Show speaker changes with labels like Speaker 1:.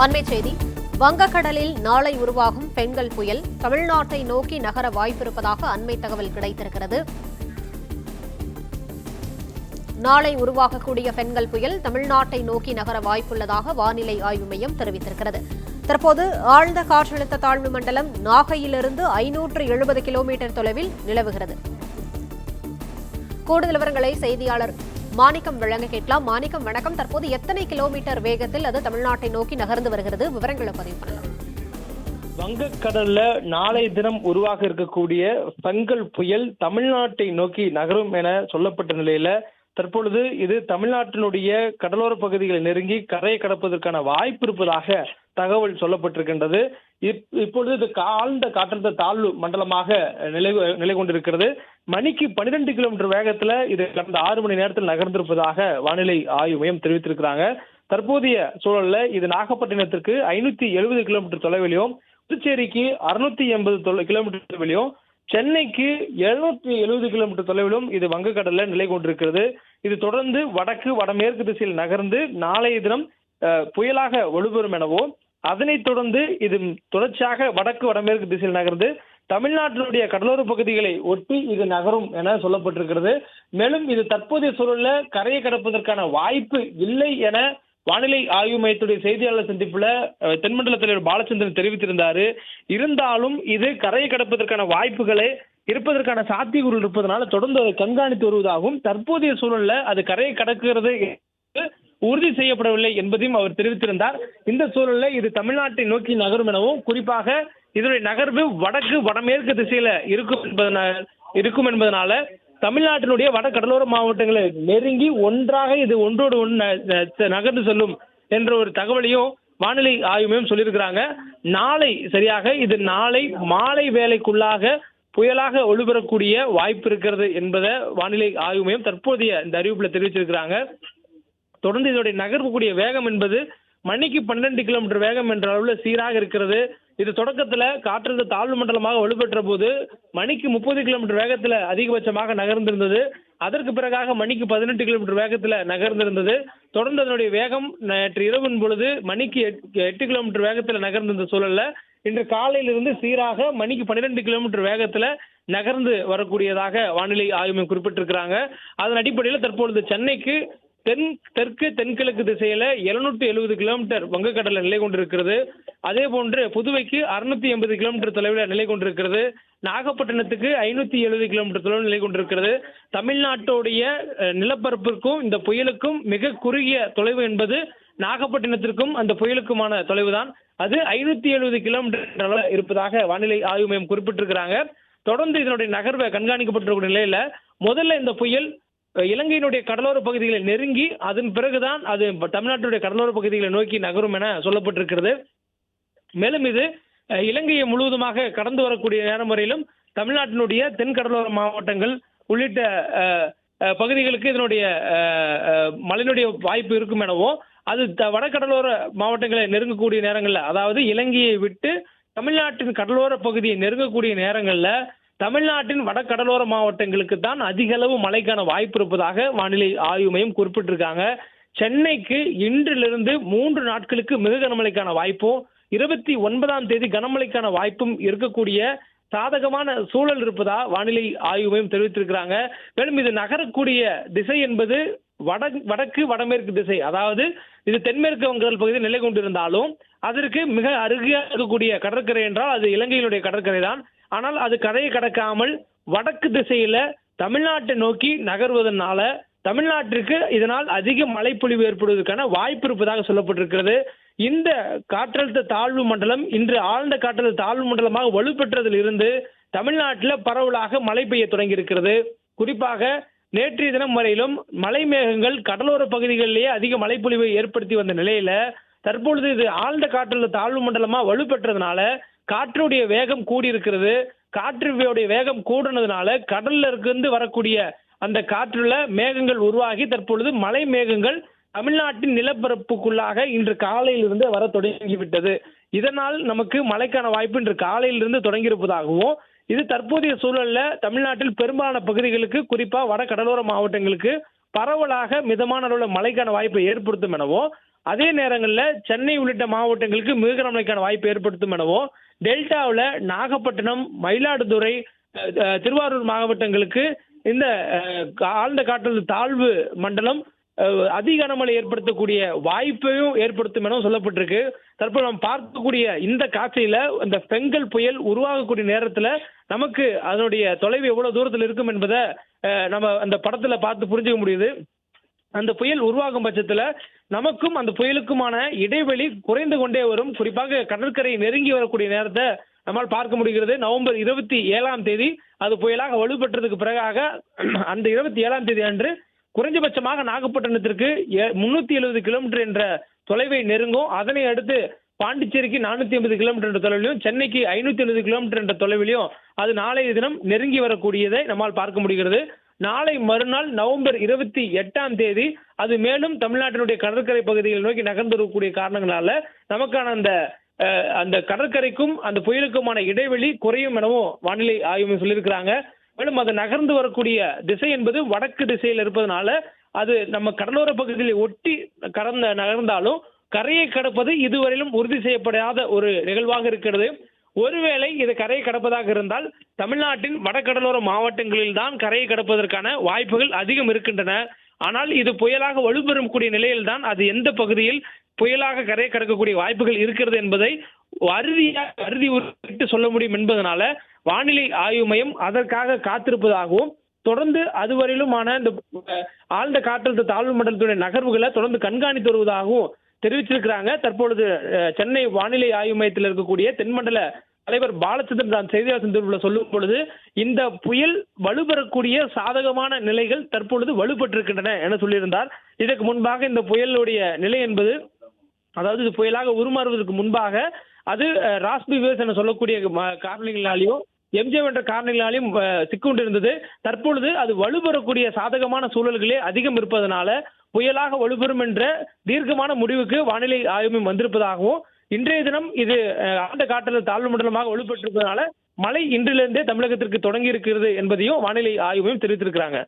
Speaker 1: அண்மைச் செய்தி. வங்கக்கடலில் நாளை உருவாகும் பெண்கள் புயல் தமிழ்நாட்டை நோக்கி நகர வாய்ப்பிருப்பதாக அண்மை தகவல் கிடைத்திருக்கிறது. நாளை உருவாகக்கூடிய பெண்கள் புயல் தமிழ்நாட்டை நோக்கி நகர வாய்ப்புள்ளதாக வானிலை ஆய்வு மையம் தெரிவித்திருக்கிறது. தற்போது ஆழ்ந்த காற்றழுத்த தாழ்வு மண்டலம் நாகையிலிருந்து 570 கிலோமீட்டர் தொலைவில் நிலவுகிறது. கூடுதல் விவரங்களை செய்தியாளர் மாணிக்கம் வழங்க கேட்கலாம். மாணிக்கம், வணக்கம். தற்போது எத்தனை கிலோமீட்டர் வேகத்தில் அது தமிழ்நாட்டை நோக்கி நகர்ந்து வருகிறது? விவரங்களை பதிவு பண்ணலாம்.
Speaker 2: வங்கக்கடல்ல நாளை தினம் உருவாக இருக்கக்கூடிய பெண்கள் புயல் தமிழ்நாட்டை நோக்கி நகரும் என சொல்லப்பட்ட நிலையில தற்பொழுது இது தமிழ்நாட்டினுடைய கடலோர பகுதிகளை நெருங்கி கரையை கடப்பதற்கான வாய்ப்பு இருப்பதாக தகவல் சொல்லப்பட்டிருக்கின்றது. இப்பொழுது இது ஆழ்ந்த காற்றழுத்த தாழ்வு மண்டலமாக நிலை கொண்டிருக்கிறது. மணிக்கு 12 கிலோமீட்டர் வேகத்துல இது கடந்த 6 மணி நேரத்தில் நகர்ந்திருப்பதாக வானிலை ஆய்வு மையம் தெரிவித்திருக்கிறாங்க. தற்போதைய சூழல்ல இது நாகப்பட்டினத்திற்கு 570 கிலோமீட்டர் தொலைவிலையும், புதுச்சேரிக்கு 680 கிலோமீட்டர் தொலைவிலையும், சென்னைக்கு 770 கிலோமீட்டர் தொலைவிலும் இது வங்கக்கடல்ல நிலை கொண்டிருக்கிறது. இது தொடர்ந்து வடக்கு வடமேற்கு திசையில் நகர்ந்து நாளைய தினம் புயலாக வலுப்பெறும் எனவும், அதனைத் தொடர்ந்து இது தொடர்ச்சியாக வடக்கு வடமேற்கு திசையில் நகர்ந்து தமிழ்நாட்டினுடைய கடலோர பகுதிகளை ஒட்டி இது நகரும் என சொல்லப்பட்டிருக்கிறது. மேலும் இது தற்போதைய சூழல்ல கரையை கடப்பதற்கான வாய்ப்பு இல்லை என வானிலை ஆய்வு மையத்துடைய செய்தியாளர் சந்திப்புல தென்மண்டல தலைவர் பாலச்சந்திரன் தெரிவித்திருந்தாரு. இருந்தாலும் இது கரையை கடப்பதற்கான வாய்ப்புகளே இருப்பதற்கான சாத்தியக்கூறு இருப்பதனால தொடர்ந்து அதை கண்காணித்து வருவதாகவும், தற்போதைய சூழல்ல அது கரையை கடக்கிறது உறுதி செய்யப்படவில்லை என்பதையும் அவர் தெரிவித்திருந்தார். இந்த சூழல்ல இது தமிழ்நாட்டை நோக்கி நகரும் எனவும், குறிப்பாக இதனுடைய நகர்வு வடக்கு வடமேற்கு திசையில இருக்கும் என்பதனால தமிழ்நாட்டினுடைய வட கடலோர மாவட்டங்களை நெருங்கி ஒன்றாக இது ஒன்றோடு ஒன்று நகர்ந்து செல்லும் என்ற ஒரு தகவலையும் வானிலை ஆய்வு மையம் சொல்லியிருக்கிறாங்க. நாளை சரியாக இது நாளை மாலை வேளைக்குள்ளாக புயலாக வலுப்பெறக்கூடிய வாய்ப்பு இருக்கிறது என்பதை வானிலை ஆய்வு மையம் தற்போதைய இந்த அறிவிப்புல தெரிவிச்சிருக்கிறாங்க. தொடர்ந்து இதனுடைய நகர்வுக்கூடிய வேகம் என்பது மணிக்கு 12 கிலோமீட்டர் வேகம் என்ற அளவில் சீராக இருக்கிறது. இது தொடக்கத்துல காற்றழுத்த தாழ்வு மண்டலமாக வலுப்பெற்ற போது மணிக்கு 30 கிலோமீட்டர் வேகத்துல அதிகபட்சமாக நகர்ந்திருந்தது. அதற்கு பிறகாக மணிக்கு 18 கிலோமீட்டர் வேகத்துல நகர்ந்திருந்தது. தொடர்ந்து அதனுடைய வேகம் நேற்று இரவின் பொழுது மணிக்கு 8 கிலோமீட்டர் வேகத்துல நகர்ந்திருந்த சூழல்ல இன்று காலையிலிருந்து சீராக மணிக்கு 12 கிலோமீட்டர் வேகத்துல நகர்ந்து வரக்கூடியதாக வானிலை ஆய்வு குறிப்பிட்டிருக்கிறாங்க. அதன் அடிப்படையில் தற்பொழுது சென்னைக்கு தெற்கு தென்கிழக்கு திசையில 770 கிலோமீட்டர் வங்கக்கடல நிலை கொண்டிருக்கிறது. அதே போன்று புதுவைக்கு 680 கிலோமீட்டர் தொலைவில் நிலை கொண்டிருக்கிறது. நாகப்பட்டினத்துக்கு 570 கிலோமீட்டர் தொலைவில் நிலை கொண்டிருக்கிறது. தமிழ்நாட்டுடைய நிலப்பரப்பிற்கும் இந்த புயலுக்கும் மிக குறுகிய தொலைவு என்பது நாகப்பட்டினத்திற்கும் அந்த புயலுக்குமான தொலைவு தான். அது 570 கிலோமீட்டர் இருப்பதாக வானிலை ஆய்வு மையம் குறிப்பிட்டிருக்கிறாங்க. தொடர்ந்து இதனுடைய நகர்வை கண்காணிக்கப்பட்டிருக்கிற நிலையில முதல்ல இந்த புயல் இலங்கையினுடைய கடலோர பகுதிகளை நெருங்கி அதன் பிறகுதான் அது தமிழ்நாட்டுடைய கடலோர பகுதிகளை நோக்கி நகரும் என சொல்லப்பட்டிருக்கிறது. மேலும் இது இலங்கையை முழுவதுமாக கடந்து வரக்கூடிய நேரம் வரையிலும் தமிழ்நாட்டினுடைய தென் கடலோர மாவட்டங்கள் உள்ளிட்ட பகுதிகளுக்கு இதனுடைய மழையினுடைய வாய்ப்பு இருக்கும் எனவும், அது வடகடலோர மாவட்டங்களை நெருங்கக்கூடிய நேரங்களில், அதாவது இலங்கையை விட்டு தமிழ்நாட்டின் கடலோர பகுதியை நெருங்கக்கூடிய நேரங்களில் தமிழ்நாட்டின் வடகடலோர மாவட்டங்களுக்கு தான் அதிக அளவு மழைக்கான வாய்ப்பு இருப்பதாக வானிலை ஆய்வு மையம் குறிப்பிட்டிருக்காங்க. சென்னைக்கு இன்றிலிருந்து 3 நாட்களுக்கு மிக கனமழைக்கான வாய்ப்பும் 29ஆம் தேதி கனமழைக்கான வாய்ப்பும் இருக்கக்கூடிய சாதகமான சூழல் இருப்பதா வானிலை ஆய்வு மையம் தெரிவித்திருக்கிறாங்க. மேலும் இது நகரக்கூடிய திசை என்பது வடக்கு வடமேற்கு திசை, அதாவது இது தென்மேற்கு வங்கக்கடல் பகுதியில் நிலை கொண்டிருந்தாலும் அதற்கு மிக அருகே இருக்கக்கூடிய கடற்கரை என்றால் அது இலங்கையினுடைய கடற்கரை தான். ஆனால் அது கரையை கடக்காமல் வடக்கு திசையில தமிழ்நாட்டை நோக்கி நகர்வதனால தமிழ்நாட்டிற்கு இதனால் அதிக மழைப்பொழிவு ஏற்படுவதற்கான வாய்ப்பு இருப்பதாக சொல்லப்பட்டிருக்கிறது. இந்த காற்றழுத்த தாழ்வு மண்டலம் இன்று ஆழ்ந்த காற்றழுத்த தாழ்வு மண்டலமாக வலுப்பெற்றதில் இருந்து தமிழ்நாட்டில் பரவலாக மழை பெய்ய தொடங்கி இருக்கிறது. குறிப்பாக நேற்றைய தினம் வரையிலும் மழை மேகங்கள் கடலோர பகுதிகளிலேயே அதிக மழைப்பொழிவை ஏற்படுத்தி வந்த நிலையில தற்பொழுது இது ஆழ்ந்த காற்றழுத்த தாழ்வு மண்டலமா வலுப்பெற்றதுனால காற்றுடைய வேகம் கூடியிருக்கிறது. காற்றுடைய வேகம் கூடுனதுனால கடல்ல இருந்து வரக்கூடிய அந்த காற்றுல மேகங்கள் உருவாகி தற்பொழுது மழை மேகங்கள் தமிழ்நாட்டின் நிலப்பரப்புக்குள்ளாக இன்று காலையிலிருந்து வர தொடங்கிவிட்டது. இதனால் நமக்கு மழைக்கான வாய்ப்பு இன்று காலையிலிருந்து தொடங்கியிருப்பதாகவும், இது தற்போதைய சூழல்ல தமிழ்நாட்டில் பெரும்பாலான பகுதிகளுக்கு, குறிப்பா வட கடலோர மாவட்டங்களுக்கு பரவலாக மிதமான அளவுல மழைக்கான வாய்ப்பை ஏற்படுத்தும் எனவும், அதே நேரங்களில் சென்னை உள்ளிட்ட மாவட்டங்களுக்கு மிக கனமழைக்கான வாய்ப்பு ஏற்படுத்தும் எனவும், டெல்டாவில் நாகப்பட்டினம், மயிலாடுதுறை, திருவாரூர் மாவட்டங்களுக்கு இந்த ஆழ்ந்த காற்றழுத்த தாழ்வு மண்டலம் அதிக கனமழை ஏற்படுத்தக்கூடிய வாய்ப்பையும் ஏற்படுத்தும் எனவும் சொல்லப்பட்டிருக்கு. தற்போது நாம் பார்க்கக்கூடிய இந்த காட்சியில இந்த பெங்கல் புயல் உருவாகக்கூடிய நேரத்துல நமக்கு அதனுடைய தொலைவு எவ்வளவு தூரத்தில் இருக்கும் என்பதை நம்ம அந்த படத்துல பார்த்து புரிஞ்சுக்க முடியுது. அந்த புயல் உருவாகும் பட்சத்துல நமக்கும் அந்த புயலுக்குமான இடைவெளி குறைந்து கொண்டே வரும். குறிப்பாக கடற்கரை நெருங்கி வரக்கூடிய நேரத்தை நம்மால் பார்க்க முடிகிறது. நவம்பர் 27 அது புயலாக வலுப்பெற்றதுக்கு பிறகாக அந்த 27 அன்று குறைஞ்சபட்சமாக நாகப்பட்டினத்திற்கு 370 கிலோமீட்டர் என்ற தொலைவை நெருங்கும். அதனை அடுத்து பாண்டிச்சேரிக்கு 480 கிலோமீட்டர் என்ற தொலைவிலும், சென்னைக்கு 570 கிலோமீட்டர் என்ற தொலைவிலும் அது நாளைய தினம் நெருங்கி வரக்கூடியதை நம்மால் பார்க்க முடிகிறது. நாளை மறுநாள் நவம்பர் 28 அது மேலும் தமிழ்நாட்டினுடைய கடற்கரை பகுதிகளை நோக்கி நகர்ந்து காரணங்களால நமக்கான அந்த கடற்கரைக்கும் அந்த புயலுக்குமான இடைவெளி குறையும் எனவும் வானிலை ஆய்வு சொல்லியிருக்கிறாங்க. மேலும் அது நகர்ந்து வரக்கூடிய திசை என்பது வடக்கு திசையில் இருப்பதனால அது நம்ம கடலோர பகுதிகளை ஒட்டி நகர்ந்தாலும் கரையை கடப்பது இதுவரையிலும் உறுதி செய்யப்படாத ஒரு நிகழ்வாக இருக்கிறது. ஒருவேளை இது கரையை கடப்பதாக இருந்தால் தமிழ்நாட்டின் வடகடலோர மாவட்டங்களில் தான் கரையை கடப்பதற்கான வாய்ப்புகள் அதிகம் இருக்கின்றன. ஆனால் இது புயலாக வலுப்பெறக்கூடிய நிலையில் தான் அது எந்த பகுதியில் புயலாக கரையை கடக்கக்கூடிய வாய்ப்புகள் இருக்கிறது என்பதை அறுதி உறுதிட்டு சொல்ல முடியும் என்பதனால வானிலை ஆய்வு மையம் அதற்காக காத்திருப்பதாகவும், தொடர்ந்து அதுவரையிலுமான இந்த ஆழ்ந்த காற்றழுத்த தாழ்வு மண்டலத்துடைய நகர்வுகளை தொடர்ந்து கண்காணித்து வருவதாகவும் தெரிவிச்சிருக்கிறாங்க. தற்பொழுது சென்னை வானிலை ஆய்வு மையத்தில் இருக்கக்கூடிய தென்மண்டல தலைவர் பாலச்சந்திரன் தான் செய்தியாளர் சந்திப்பில் சொல்லும் பொழுது, இந்த புயல் வலுப்பெறக்கூடிய சாதகமான நிலைகள் தற்பொழுது வலுப்பெற்றிருக்கின்றன என சொல்லியிருந்தார். இதற்கு முன்பாக இந்த புயலுடைய நிலை என்பது, அதாவது இது புயலாக உருமாறுவதற்கு முன்பாக அது ராஸ்பி வேவ்ஸ் என சொல்லக்கூடிய காரணங்களாலேயும் எம்ஜே என்ற காரணங்களாலையும் சிக்கொண்டிருந்தது. தற்பொழுது அது வலுப்பெறக்கூடிய சாதகமான சூழல்களே அதிகம் இருப்பதனால புயலாக வலுப்பெறும் என்ற தீர்க்கமான முடிவுக்கு வானிலை ஆய்வு வந்திருப்பதாகவும், இன்றைய தினம் இது ஆழ்ந்த காற்றழுத்த தாழ்வு மண்டலமாக வலுப்பெற்றிருப்பதனால மழை இன்றிலிருந்தே தமிழகத்திற்கு தொடங்கி இருக்கிறது என்பதையும் வானிலை ஆய்வு தெரிவித்திருக்கிறாங்க.